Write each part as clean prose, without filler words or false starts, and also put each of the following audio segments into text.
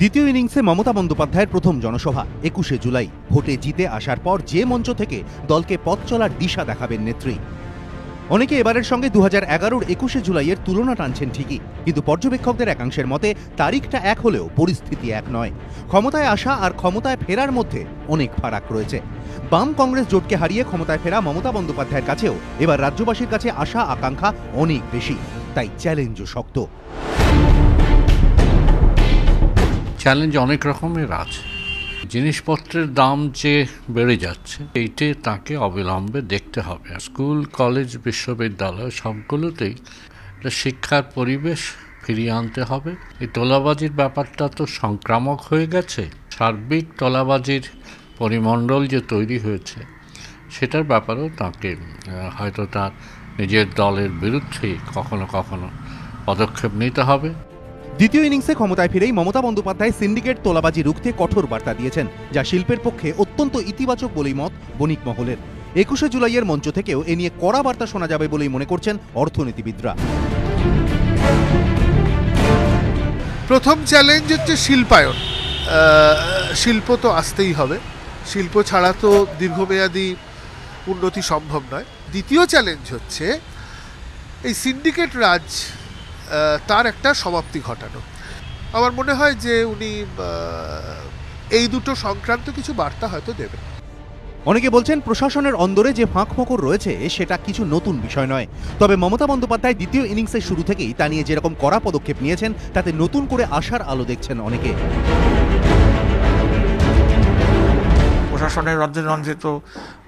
দ্বিতীয় ইনিংসে মমতা বন্দ্যোপাধ্যায়ের প্রথম জনসভা ২১শে জুলাই। ভোটে জিতে আসার পর যে মঞ্চ থেকে দলকে পথ চলার দিশা দেখাবেন নেত্রী। অনেকে এবারের সঙ্গে ২০১১-র ২১শে জুলাইয়ের তুলনা টানছেন ঠিকই, কিন্তু পর্যবেক্ষকদের একাংশের মতে তারিখটা এক হলেও পরিস্থিতি এক নয়। ক্ষমতায় আসা আর ক্ষমতায় ফেরার মধ্যে অনেক ফারাক রয়েছে। বাম কংগ্রেস জোটকে হারিয়ে ক্ষমতায় ফেরা মমতা বন্দ্যোপাধ্যায়ের কাছেও এবার রাজ্যবাসীর কাছে আশা আকাঙ্ক্ষা অনেক বেশি, তাই চ্যালেঞ্জও শক্ত। চ্যালেঞ্জ অনেক রকমের আছে। জিনিসপত্রের দাম যে বেড়ে যাচ্ছে, এইটে তাকে অবিলম্বে দেখতে হবে। স্কুল, কলেজ, বিশ্ববিদ্যালয় সবগুলোতেই শিক্ষার পরিবেশ ফিরিয়ে আনতে হবে। এই তোলাবাজির ব্যাপারটা তো সংক্রামক হয়ে গেছে। সার্বিক তোলাবাজির পরিমণ্ডল যে তৈরি হয়েছে, সেটার ব্যাপারেও তাকে হয়তো তার নিজের দলের বিরুদ্ধে কখনো কখনো পদক্ষেপ নিতে হবে। দ্বিতীয় ইনিংসে ক্ষমতায় ফিরেই মমতা বন্দ্যোপাধ্যায় সিন্ডিকেট তোলাবাজি রুখতে কঠোর বার্তা দিয়েছেন, যা শিল্পের পক্ষে অত্যন্ত ইতিবাচক বলেই মত বণিক মহলের। ২১শে জুলাইয়ের মঞ্চ থেকেও এ নিয়ে কড়া বার্তা শোনা যাবে বলেই মনে করছেন অর্থনীতিবিদরা। প্রথম চ্যালেঞ্জ হচ্ছে শিল্পায়ন। শিল্প তো আসতেই হবে, শিল্প ছাড়া তো দীর্ঘমেয়াদী উন্নতি সম্ভব নয়। দ্বিতীয় চ্যালেঞ্জ হচ্ছে এই সিন্ডিকেট রাজ, তার একটা সমাপ্তি ঘটানো। আমার মনে হয় যে উনি এই দুটো সংক্রান্ত কিছু বার্তা হয়তো দেবেন। অনেকে বলছেন প্রশাসনের অন্দরে যে ফাঁক ফোকর রয়েছে সেটা কিছু নতুন বিষয় নয়, তবে মমতা বন্দ্যোপাধ্যায় দ্বিতীয় ইনিংসের শুরু থেকেই তা নিয়ে যেরকম কড়া পদক্ষেপ নিয়েছেন, তাতে নতুন করে আশার আলো দেখছেন অনেকে। প্রশাসনের রন্ধ্রে তো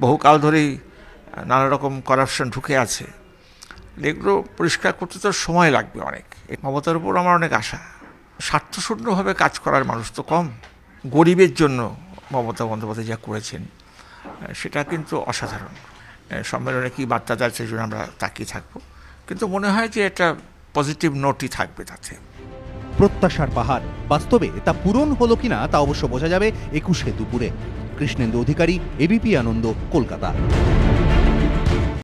বহুকাল ধরেই নানা রকম করাপশন ঢুকে আছে। এগুলো পরিষ্কার করতে তো সময় লাগবে অনেক। মমতার উপর আমার অনেক আশা। স্বার্থশূন্যভাবে কাজ করার মানুষ তো কম। গরিবের জন্য মমতা বন্দ্যোপাধ্যায় যা করেছেন সেটা কিন্তু অসাধারণ। সম্মেলনে কী বার্তা যাচ্ছে সেজন্য আমরা তাকিয়ে থাকবো, কিন্তু মনে হয় যে এটা পজিটিভ নোটই থাকবে তাতে। প্রত্যাশার পাহাড়, বাস্তবে তা পূরণ হলো কিনা তা অবশ্য বোঝা যাবে ২১শে দুপুরে। কৃষ্ণেন্দু অধিকারী, এবিপি আনন্দ, কলকাতা।